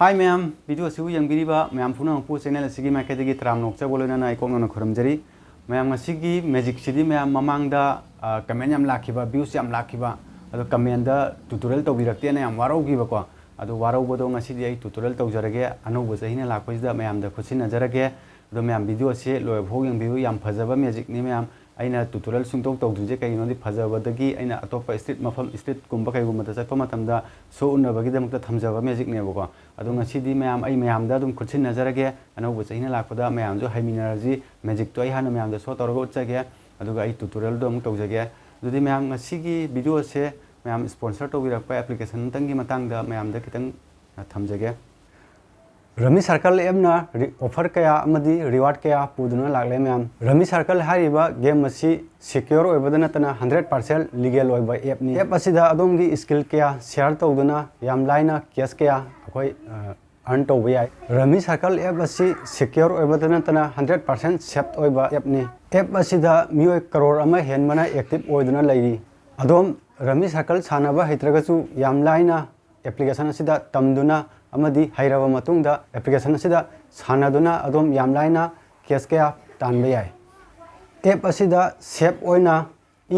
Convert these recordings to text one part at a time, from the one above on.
Hi ma'am, video siu yang biriba ma'am phuna pu channel asigi ma khadigi tram nokcha bolona na ikong na khuramjari ma'am asigi magic sidi ma'am mamangda comment yam lakhiba views yam lakhiba ado comment da tutorial to birakte na yam warau gi ba ko ado warau bodo ngasidi ai tutorial to jarage anu bo sahina lakhoisda ma'am da khusin jarage ado ma'am video se loy phog yang view yam phajaba magic ni ma'am aina tutorial sungtong to duje kai no di phajaba dagi aina atopa street mafam street kumba kai gumata chakpa matamda so unna bagi damukta thamjaba magic ne ba ko ado ngasidi ma'am ai ma'am da dum khutsin najarage anu bo sahina lakpada ma'am jo haiminarji magic to ai hana ma'am da so torogo chage ado ga ai tutorial dom to jage dudi ma'am ngasigi video se ma'am sponsor to birakpa application tangi matangda ma'am da kitang thamjage Rami Circle emna offer kaya amadi reward kaya puduna lagle ma'am Rami Circle hariba game asi secure oibadana tana 100% legal oiba app ni app asida adongi skill kaya share tawduna yam laina cash kaya akoi earn tawba yai Rami Circle app asi secure oibadana tana 100% safe oiba app ni app asida mioi crore ama henmana active oiduna lairi adom Rami Circle sanaba hitragachu yam laina application asida tamduna amadi hairaba matungda application asida sanaduna adom yamlaina cash kaya tanba yai app asida save oina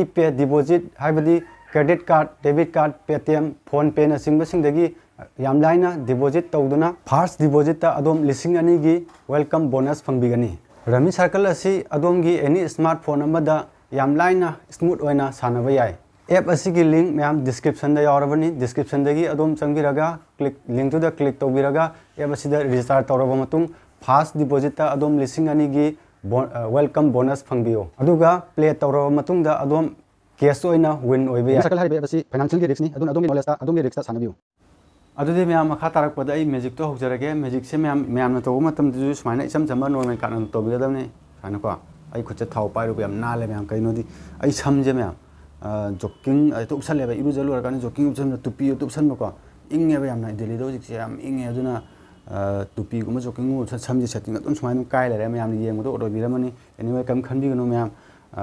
e-pay deposit haibadi credit card debit card paytm phone pay na singba singdagi yamlaina deposit tawduna first deposit ta adom lising ani gi welcome bonus fangbigani Rami Circle asi adom gi any smartphone amada yamlaina smooth oina sanaba yai app asigi link ma'am description da yaurabani description dagi adom changbiraga click link to the click tawbiraga app asida register tawraba matung fast deposit ta adom lising ani gi welcome bonus phangbiyo aduga play tawraba matung da adom cash oina win oibe Circle haribe app asi financial gi risk ni adon adom knowledge ta adom gi risk ta sanabiyo adudi ma'am makha tarak pada ai magic to hojarage magic se ma'am na to matam du sumaina isam chamba normal kan to bigadamne kana ko ai khucha thau pairu yam nale ma'am kaino di ai samje ma'am jogging to upsan leba iru jalu rakani jogging upsan tupi to upsan ko inge ba yamna delhi do jik yam inge aduna tupi guma jogging mu samji setting adun sumainu kai lere ma'am ni yeng do ro biramani anyway kam khanbi gano ma'am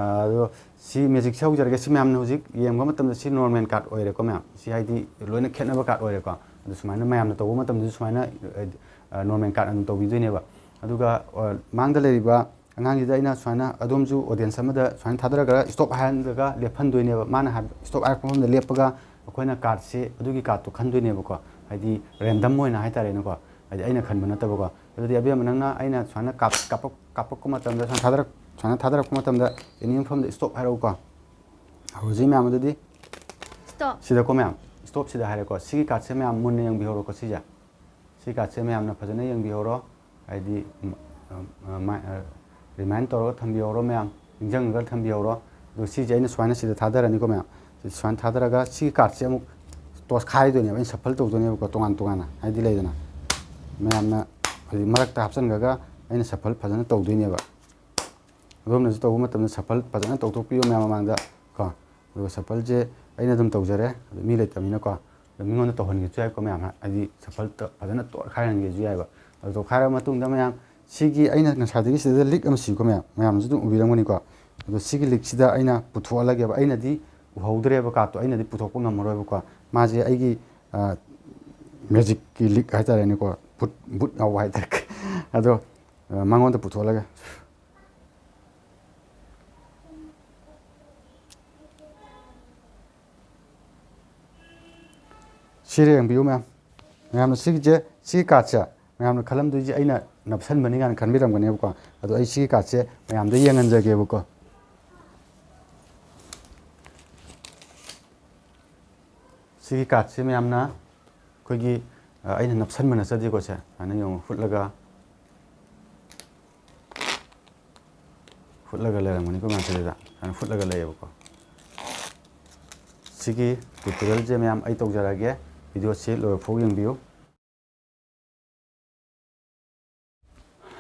ado si magic show jarge si ma'am no jik yeng ba matam si normal card oire ko ma'am si haidi loina khetna ba card oire ko adu sumaina ma'am na to ba matam du sumaina normal card an to bi dine ba aduga mangda leriba angang ida ina swana adomju audience amada swan thadaraga stop hand ga lephan doine ba mana ha stop ar pom da lepaga akoina card se adugi card to khan doine ba ko haidi random moina hai tare no ko haidi aina khan bana ta ba ko adudi abia manangna aina swana kap ko matam da swana thadara ko matam da any form da stop haro ko hoji me amadudi stop sida ko me stop sida hare ko sigi card se me am mun yang bihoro ko sija sigi card se me am na phajana yang bihoro haidi remind toro thambiyoro ma'am injanggal thambiyoro do si jaina swana sida thadarani ko ma'am si swan thadaraga si card se amuk tos khai do ne ba shuffle to do ne ko tongan tongana haidi leidana ma'am na marak ta hapsan ga aina shuffle phajana to do ne ba rom na to matam shuffle phajana to to piyo ma'am mangda ko do shuffle je aina dum to jare mi leitamina ko mingon to hon gi chai ko ma'am adi shuffle to phajana to khairan gi jai ba to khaira matung da ma'am sigi aina ngasadi sida lik am si ko ma'am ju ubirangoni ko do sigi lik sida aina puthola ge ba aina di uhaudre ba ka to aina di puthokpa ngamroi ba ko ma je aigi magic ki lik ha tare ni ko but na wai tak ado mangon da puthola ge sire ang biu ma'am sigi je sigi ka cha ma'am khalam du ji aina napsan bani gan khanbiram gane ko ado ai sigi ka che ma'am da yengan jage ko sigi ka che ma'am na kogi aina napsan bana sadi ko che ana yong futlaga le ramani ko ma che da ana futlaga le ko sigi tutorial je ma'am ai tok jarage video se lo phog yang biu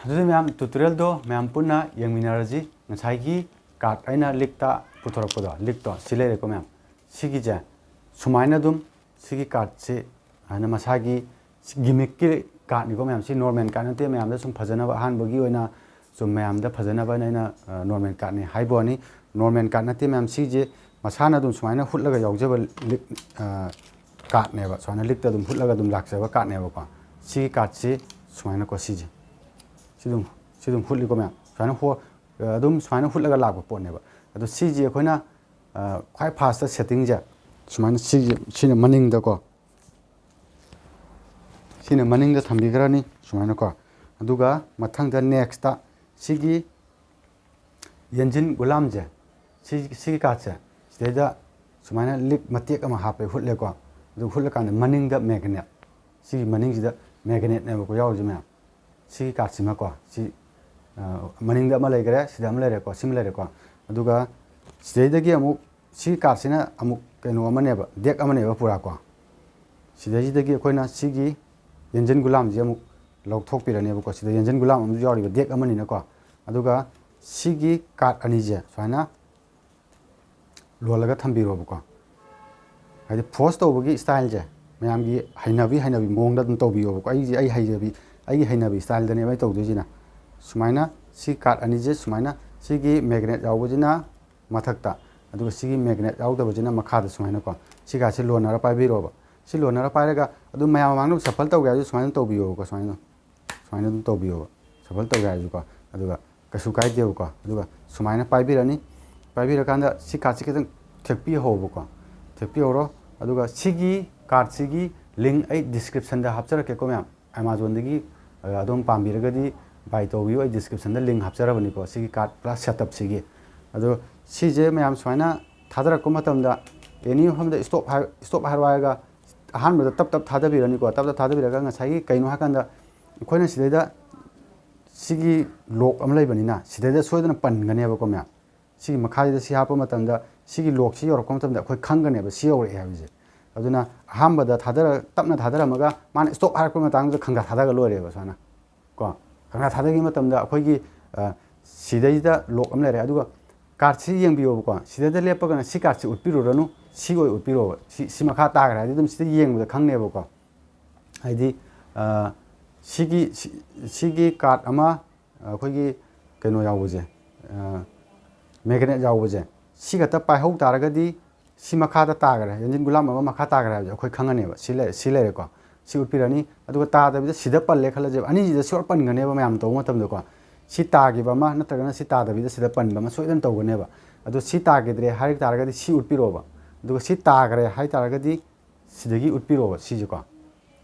ma'am tutorial do ma'am punna yang minaraji ngasai card aina likta puthorapado likto silere ko ma'am sigi ja sumaina dum sigi card se ana masagi gimmick ki card ni ko ma'am si normal card nate ma'am da sum phajana ba han bagi oina sum ma'am da phajana ba naina normal card ni haibo ni normal card nate ma'am si je masana dum sumaina hutlaga yaujaba lik card ne ba sumaina likta dum hutlaga dum laksaba card ne ba ko C card से सुमाइना को सीजे सिदुम हुली को ma'am सुमाइना हो अदुम सुमाइना हुलगा लाग पोनेबा अदु सीजे अखोइना ख्वाइ फास्ट सेटिंग जे सुमाइना सीजे सिने मनिंग द को सिने मनिंग द थम्बिग्रानी सुमाइना को अदुगा मथंग द नेक्स्ट ता सिगी यंजिन गुलाम जे सिगी कार्ड से सिदा सुमाइना लिप मतेक अमा हापे हुले को अदु हुल कान मनिंग द मैग्नेट सिगी मनिंग सिदा मैग्नेट ने को याव जे मैम सिगी कार्ड सिमा को सि मनिंग द अमा लेगरे सिदा अमा लेरे को सिम लेरे को अदुगा सिदैदगी अमुक सी कार्ड सिना अमुक कनो अमनेबा डेक अमनेबा पुरा को सिदैदगी अखोइना सिगी यंजिन गुलाम जे अमुक लौथोकपिरनेबा को सिदा यंजिन गुलाम अमु यावरिबा डेक अमनिना को अदुगा सिगी कार्ड अनि जे स्वाइना लोलगा थम्बिरोबा को हाइदि फोर्स तौबगी स्टाइल जे मैमगी हैनबी मोंगदा दम तौबियोबा को आई हैनबी स्टाइल दने बाय तौदोजिना सुमाइना सी कार्ड अनि जे सुमाइना सिगी मैग्नेट यावबजिना मथक्ता अदुगा सिगी मैग्नेट यावदबजिना मखादा सुमाइना को सिगा से लोनरा पाइबिरोबा सि लोनरा पाइरगा अदु मयाम मांगनु सफल तौगा सुमाइना तौबियोबा को सुमाइना दम तौबियोबा सफल तौगा को अदुगा कछु काइदेबा को अदुगा सुमाइना पाइबिरनी पाइबिरकांदा सि कार्ड से खितंग थेक्पि होबा को थेक्पि होरो अदुगा सिगी कार्ड सिगी लिंक आई डिस्क्रिप्शन दा हापचरके को मैम अमेज़न दगी अदुम पाम्बिरगदी बाय तौबियो आई डिस्क्रिप्शन दा लिंक हापचरबनी को सिगी कार्ड प्लस सेटअप सिगी अदो सिजे मैम सुमाइना थादरको मतमदा एनी हमदा स्टॉप हारवायगा अहानबदा तप थादबिरनी को तप थादबिरगा ngसाई कइनो हाकंदा अखोइना सिदैदा सिगी लोक अम लैबनिना सिदैदा सोयदना पनगनेबा को मैम सिगी मखाइदा सि हापा मतमदा सिगी लोक सि योरको मतमदा अखोइ खंगनेबा सि योरे हाबिजे अदुना अहानबदा तपना थादरमगा मान स्टॉप हारको मतंगदा खंगा थादगा लोरेबा साना को खंगा थादगी मतमदा अखोइगी सिदैदा लोक अम लैरे अदुगा कार्ड से येंबियोबा को सिदैदा लेपगना सि कार्ड से उत्पिरुरनु सि ओइ उत्पिरोबा सि मखा तागरा हादि दम सिदै येंबदा खंगनेबा को हाइदि सिगी कार्ड अमा अखोइगी कनो यावबजे मैग्नेट यावबजे सिगता पाइहौ तारगदी सि मखादा तागरा यंजिन गुलाम अमा मखा तागरा हाबजे अखोइ खंगनेबा सि लेरे को सि उत्पिरनी अदुगा तादबिदा सिदा पल्ले खलजे अनि जिदा सोर पनगनेबा मैम तो मतमदो को सि तागिबा मा नत्रगना सि तादबिदा सिदा पनबा मा सोइदन तौगनेबा अदु सि तागिद्रे हारि तारगदी सि उत्पिरोबा अदुगा सि तागरे हाइ तारगदी सिदगी उत्पिरोबा सिजको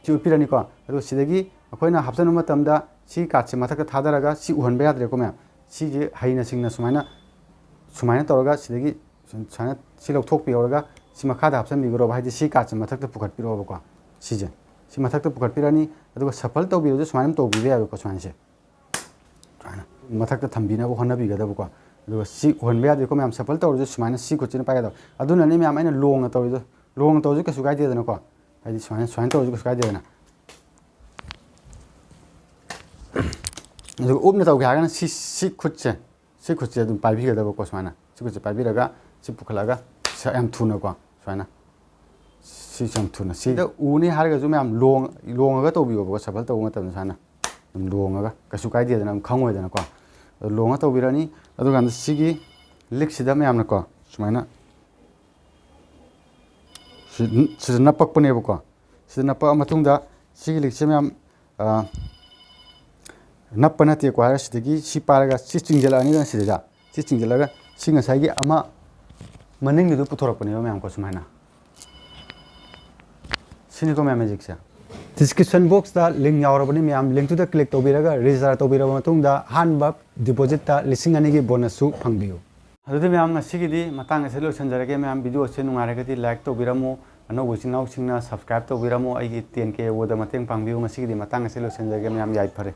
सि उत्पिरनी को अदु सिदगी अखोइना हापसन मतमदा सि कार्ड से मथक थादरगा सि उहनबा याद्रे को मैम सि जे हाइना सिंगना सुमाइना तौरगा सिदगी सुमाइना सि लौथोकपियोरगा सि मखादा हापसन बिगरो हाइदि सि कार्ड से मथक पुखटपिरोबा को सिजे सि मथक पुखटपिरनी अदुगा सफल तौबिरो सुमाइना तौबिबे याबे को सुमाइना से मथक थम्बिना होनबिगदब को अदुगा सि होनबे यादे को मैम सफल तौरजु सुमाइना सि कुचिन पायदा अदुनानी मैम आइना लोंग तौजु कसु काइदेदना को हाइदि सुमाइना तौजु कसु काइदेदना अदुगा उपना तौगे हागना सि खुचे अदुम पाइबिगदब को सुमाइना सि खुचे पाइबिरगा सि पुखलागा याम थुना को सुमाइना सि याम थुना सिदा उनि हारगजु मैम लोंगगा तौबियोबा को सफल तौग मतम साना लोंगगा कसु काइदेदना खंगोयदना को लोंगा तौबिरनी अदुगा सिगी लिक्सिदा मैमना को सुमाइना सिदा नपकपनेबा को सिदा नपा मतुंगदा सिगी लिक्सि मैम नप्पा नते को हार सिदगी सि पारगा सि चिंगजलानी दा सिदा सि चिंगजलागा सि ngसाइगी अमा मनिंगदु पुथोरपनेबा मैम को सुमाइना सिनिको मैम मैजिक से डिस्क्रिप्शन बॉक्स दा लिंक यावरबनी ma'am link to the click तौबिरगा रजिस्टर तौबिरबा मतुंगदा हानबा डिपॉजिट ता लिसिंग अनिगी बोनस सु फंगबियो अदुदि मैम ngसिगिदि मतंग से लोसनजरगे मैम वीडियो से नुंगारगदि लाइक तौबिरमु अनौबु सिंगनाउ सिंगना सब्सक्राइब तौबिरमु आइगी 10K वोदा मतंग फंगबियो ngसिगिदि मतंग से लोसनजरगे मैम याइ फरे।